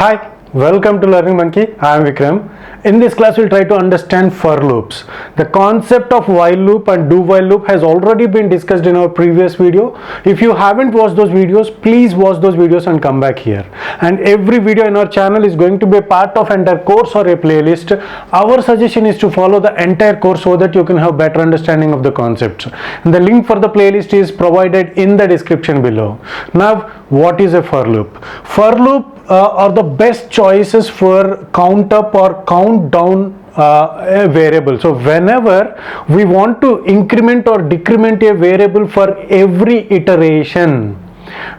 Hi, welcome to Learning Monkey. I am Vikram. In this class, we'll try to understand for loops. The concept of while loop and do while loop has already been discussed in our previous video. If you haven't watched those videos, please watch those videos and come back here. And every video in our channel is going to be a part of entire course or a playlist. Our suggestion is to follow the entire course so that you can have better understanding of the concepts. And the link for the playlist is provided in the description below. Now, what is a for loop? For loop are the best choices for count up or count down a variable. So whenever we want to increment or decrement a variable for every iteration,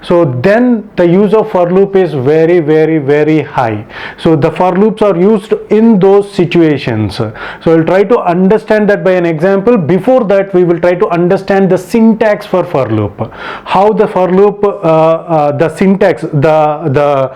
so then the use of for loop is very high. So the for loops are used in those situations. So we'll try to understand that by an example. Before that, we will try to understand the syntax for loop. How the for loop, the syntax, the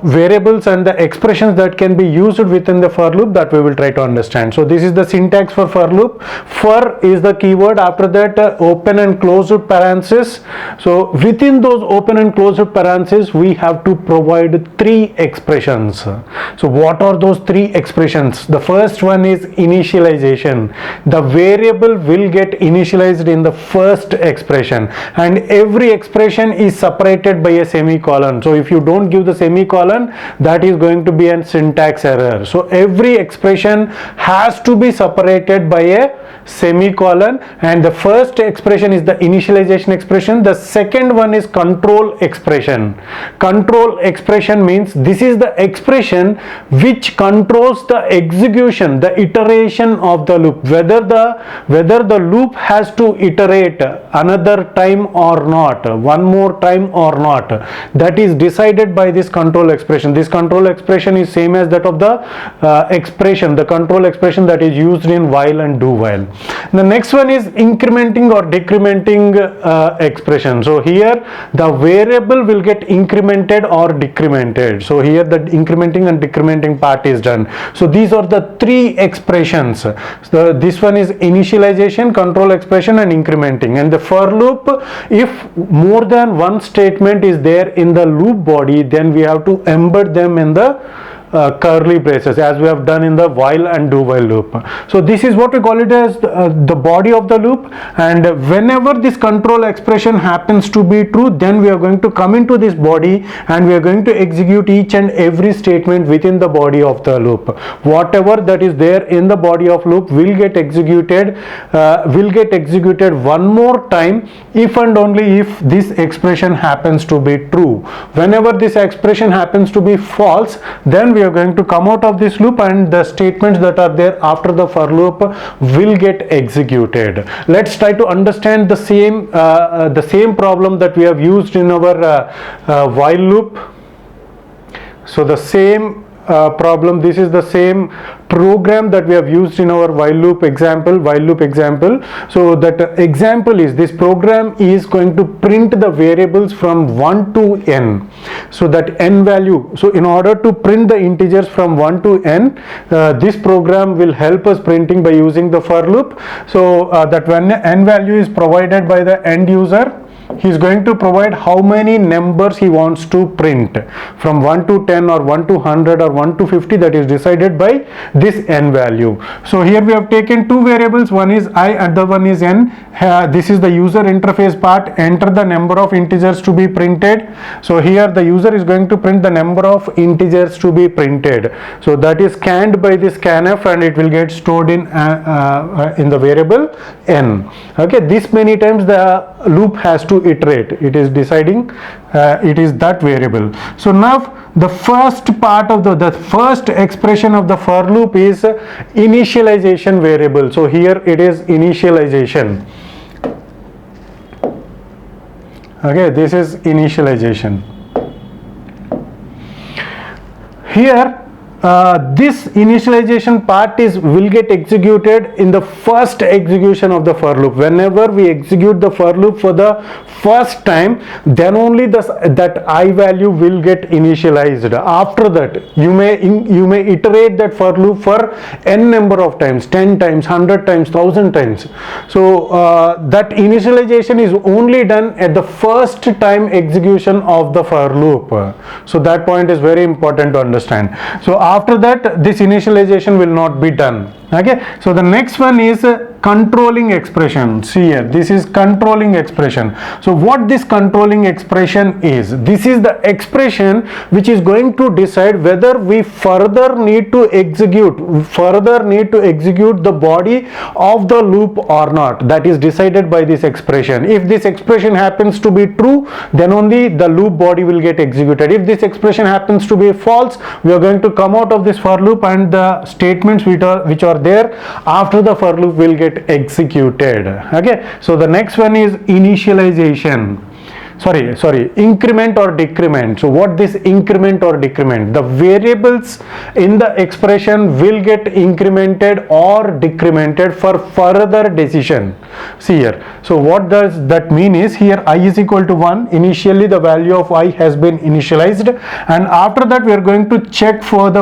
variables and the expressions that can be used within the for loop, that we will try to understand. So this is the syntax for loop. For is the keyword. After that, open and closed parenthesis. So within those open and closed parentheses, we have to provide three expressions. So what are those three expressions? The first one is initialization. The variable will get initialized in the first expression, and every expression is separated by a semicolon. So if you don't give the semicolon, that is going to be a syntax error. So every expression has to be separated by a semicolon, and the first expression is the initialization expression. The second one is control expression. Control expression means this is the expression which controls the execution, the iteration of the loop, whether the loop has to iterate another time or not, one more time or not. That is decided by this control expression. This control expression is same as that of the expression, the control expression that is used in while and do while. The next one is incrementing or decrementing expression. So here the variable will get incremented or decremented. So here the incrementing and decrementing part is done. So these are the three expressions. So this one is initialization, control expression and incrementing. And the for loop, if more than one statement is there in the loop body, then we have to embed them in the curly braces, as we have done in the while and do while loop. So this is what we call it as the body of the loop, and whenever this control expression happens to be true, then we are going to come into this body and we are going to execute each and every statement within the body of the loop. Whatever that is there in the body of loop will get executed one more time if and only if this expression happens to be true. Whenever this expression happens to be false, then we are going to come out of this loop and the statements that are there after the for loop will get executed. Let's try to understand the same problem that we have used in our while loop. So the same problem, this is the same program that we have used in our while loop example. So that example is, this program is going to print the variables from 1 to n. So that n value, so in order to print the integers from 1 to n, this program will help us printing by using the for loop. So that when n value is provided by the end user, he is going to provide how many numbers he wants to print from 1 to 10 or 1 to 100 or 1 to 50. That is decided by this n value. So here we have taken two variables, one is I and the one is n. This is the user interface part. Enter the number of integers to be printed. So here the user is going to print the number of integers to be printed. So that is scanned by this scanf and it will get stored in the variable n. Okay, this many times the loop has to iterate. It is deciding it is that variable. So now the first part of the first expression of the for loop is initialization variable. So here it is initialization. Okay, this is initialization. Here this initialization part will get executed in the first execution of the for loop. Whenever we execute the for loop for the first time, then only that I value will get initialized. After that, you may iterate that for loop for n number of times, 10 times, 100 times, 1000 times. So that initialization is only done at the first time execution of the for loop. So that point is very important to understand. So after that, this initialization will not be done. Okay, so the next one is controlling expression. See here, this is controlling expression. So what this controlling expression is, this is the expression which is going to decide whether we further need to execute the body of the loop or not. That is decided by this expression. If this expression happens to be true, then only the loop body will get executed. If this expression happens to be false, we are going to come out of this for loop, and the statements which are there after the for loop will get executed. Okay, so the next one is initialization. Increment or decrement. So what this increment or decrement? The variables in the expression will get incremented or decremented for further decision. See here, so what does that mean is, here I is equal to 1, initially the value of I has been initialized, and after that we are going to check for the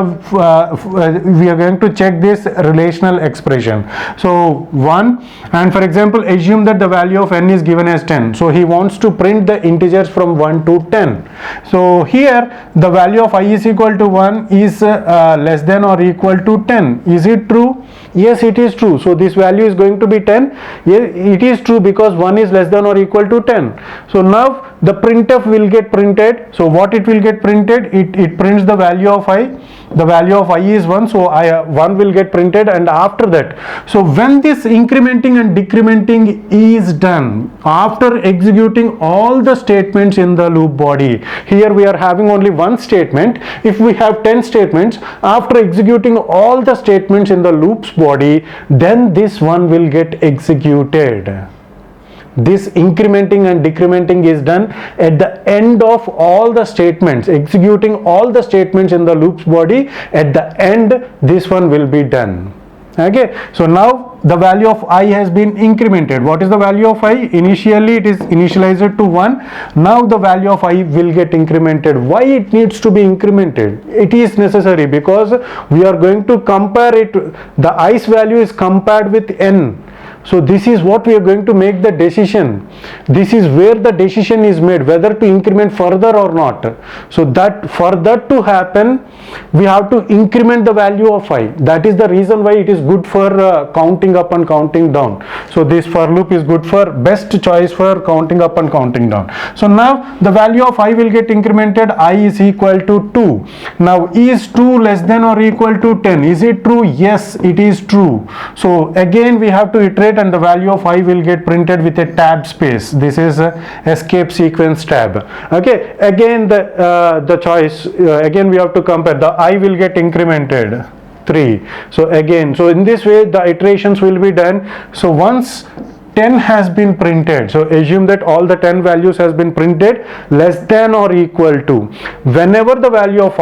this relational expression. So 1, and for example assume that the value of n is given as 10, so he wants to print the integers from 1 to 10. So here the value of I is equal to 1 is less than or equal to 10. Is it true? Yes, it is true. So this value is going to be 10. Yes, it is true, because 1 is less than or equal to 10. So now the printf will get printed. So what it will get printed? It prints the value of I. The value of I is 1, so 1 will get printed. And after that, so when this incrementing and decrementing is done, after executing all the statements in the loop body, here we are having only one statement. If we have 10 statements, after executing all the statements in the loops body, then this one will get executed. This incrementing and decrementing is done at the end of all the statements, executing all the statements in the loops body. At the end, this one will be done. Okay, so now the value of I has been incremented. What is the value of I? Initially it is initialized to 1. Now the value of I will get incremented. Why it needs to be incremented? It is necessary because we are going to compare it. The I's value is compared with n. So this is what we are going to make the decision. This is where the decision is made, whether to increment further or not. So that for that to happen, we have to increment the value of I. That is the reason why it is good for counting up and counting down. So this for loop is good for, best choice for counting up and counting down. So now the value of I will get incremented. I is equal to 2. Now is 2 less than or equal to 10? Is it true? Yes, it is true. So again we have to iterate, and the value of I will get printed with a tab space. This is a escape sequence tab. Okay, again the choice, again we have to compare. The I will get incremented 3. So again, so in this way the iterations will be done. So once 10 has been printed, so assume that all the 10 values has been printed less than or equal to, whenever the value of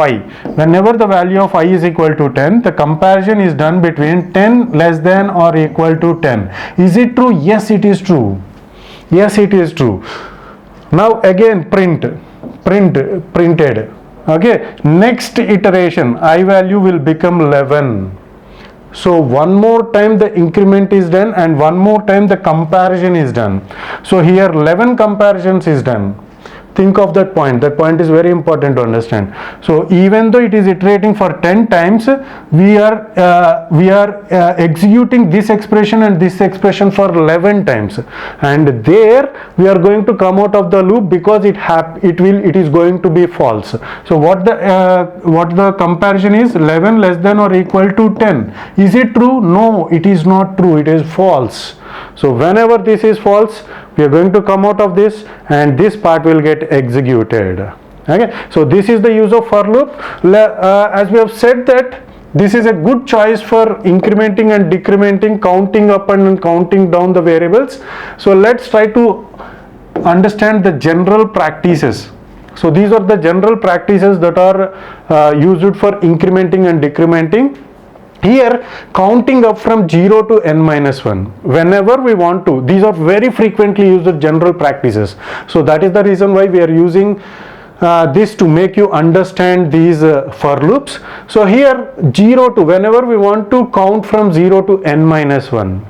I is equal to 10, the comparison is done between 10 less than or equal to 10. Is it true? Yes, it is true. Yes, it is true. Now again printed. Okay, next iteration I value will become 11. So one more time the increment is done, and one more time the comparison is done. So here 11 comparisons is done. Think of that point. That point is very important to understand. So even though it is iterating for 10 times, we are executing this expression and this expression for 11 times, and there we are going to come out of the loop because it is going to be false. So what the comparison is? 11 less than or equal to 10. Is it true? No, it is not true. It is false. So whenever this is false, we are going to come out of this, and this part will get executed. Okay, so this is the use of for loop. As we have said that this is a good choice for incrementing and decrementing, counting up and counting down the variables. So let's try to understand the general practices So these are the general practices that are used for incrementing and decrementing. Here, counting up from 0 to n minus 1, whenever we want to, these are very frequently used general practices. So that is the reason why we are using this to make you understand these for loops. So here 0 to, whenever we want to count from 0 to n minus 1,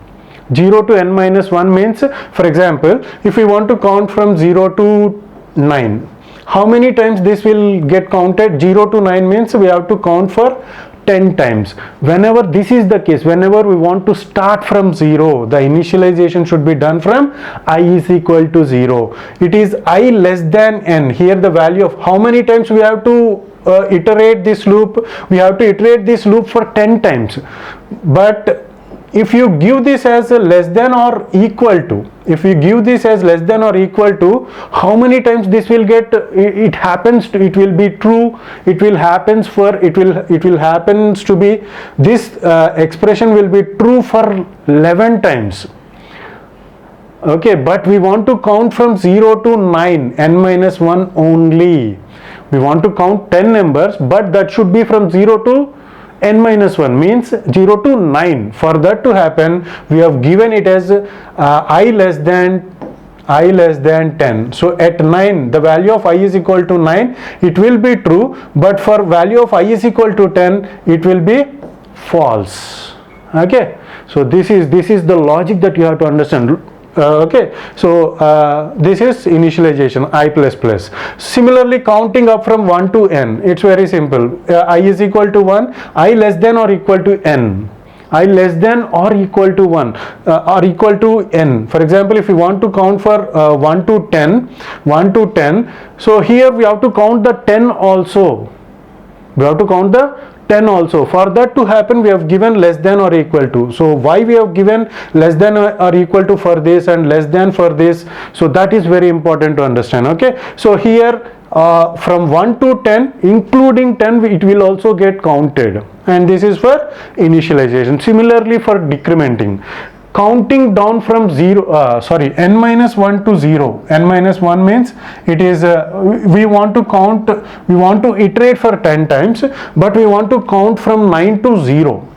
0 to n minus 1 means, for example, if we want to count from 0 to 9, how many times this will get counted? 0 to 9 means we have to count for 10 times. Whenever this is the case, whenever we want to start from 0, the initialization should be done from I is equal to 0. It is I less than n. Here the value of how many times we have to iterate this loop. We have to iterate this loop for 10 times. But if you give this as a less than or equal to, if you give this as less than or equal to, how many times this will get, it happens to, it will be true, it will happens for, it will happens to be, this expression will be true for 11 times. Okay, but we want to count from 0 to 9, n minus 1 only. We want to count 10 numbers, but that should be from 0 to n minus 1, means 0 to 9. For that to happen, we have given it as I less than 10. So at 9, the value of I is equal to 9, it will be true, but for value of I is equal to 10, it will be false. Okay, so this is the logic that you have to understand. Okay, so this is initialization I plus plus. Similarly, counting up from 1 to n, it's very simple. I is equal to 1, I less than or equal to n, I less than or equal to 1 or equal to n. For example, if you want to count for 1 to 10, so here we have to count the 10 also. We have to count the 10 also. For that to happen, we have given less than or equal to. So why we have given less than or equal to for this and less than for this? So that is very important to understand. Okay, so here from 1 to 10, including 10, it will also get counted, and this is for initialization. Similarly, for decrementing, counting down from n minus 1 to 0. N minus 1 means it is we want to count, we want to iterate for 10 times, but we want to count from 9 to 0.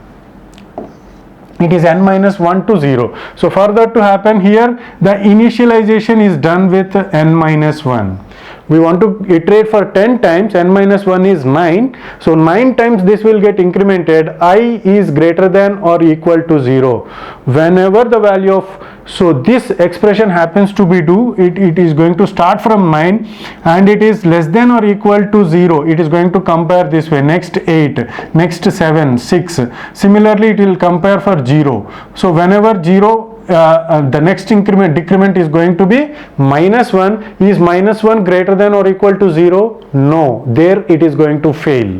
It is n minus 1 to 0. So for that to happen, here the initialization is done with n minus 1. We want to iterate for 10 times, n minus 1 is 9. So 9 times this will get incremented. I is greater than or equal to 0. Whenever the value of, so this expression happens to be do, it is going to start from 9 and it is less than or equal to 0. It is going to compare this way, next 8, next 7, 6. Similarly, it will compare for 0. So whenever 0, the next decrement is going to be minus 1. Is minus 1 greater than or equal to 0? No, there it is going to fail.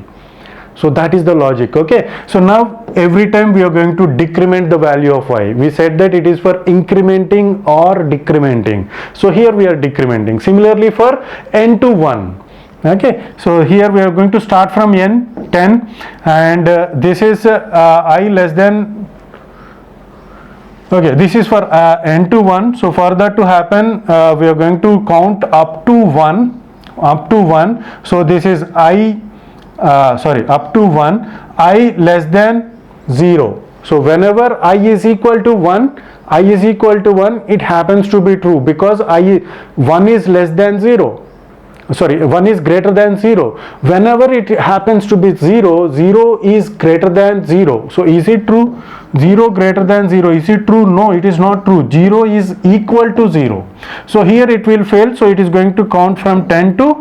So that is the logic. Okay, so now every time we are going to decrement the value of y. We said that it is for incrementing or decrementing. So here we are decrementing. Similarly for n to 1. Okay, so here we are going to start from n, 10, and this is I less than. Okay, this is for n to 1. So for that to happen, we are going to count up to 1. So this is up to 1, I less than 0. So whenever I is equal to 1, it happens to be true because 1 is less than 0. 1 is greater than 0. Whenever it happens to be 0, 0 is greater than 0. So is it true? 0 greater than 0. Is it true? No, it is not true. 0 is equal to 0. So here it will fail. So it is going to count from 10 to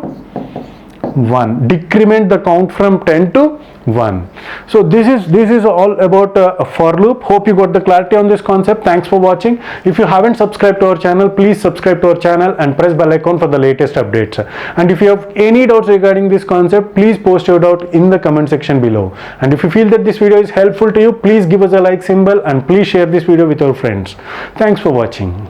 1. Decrement the count from 10 to 1. So this is all about a for loop. Hope you got the clarity on this concept. Thanks for watching. If you haven't subscribed to our channel, please subscribe to our channel and press bell icon for the latest updates. And if you have any doubts regarding this concept, please post your doubt in the comment section below. And if you feel that this video is helpful to you, please give us a like symbol and please share this video with your friends. Thanks for watching.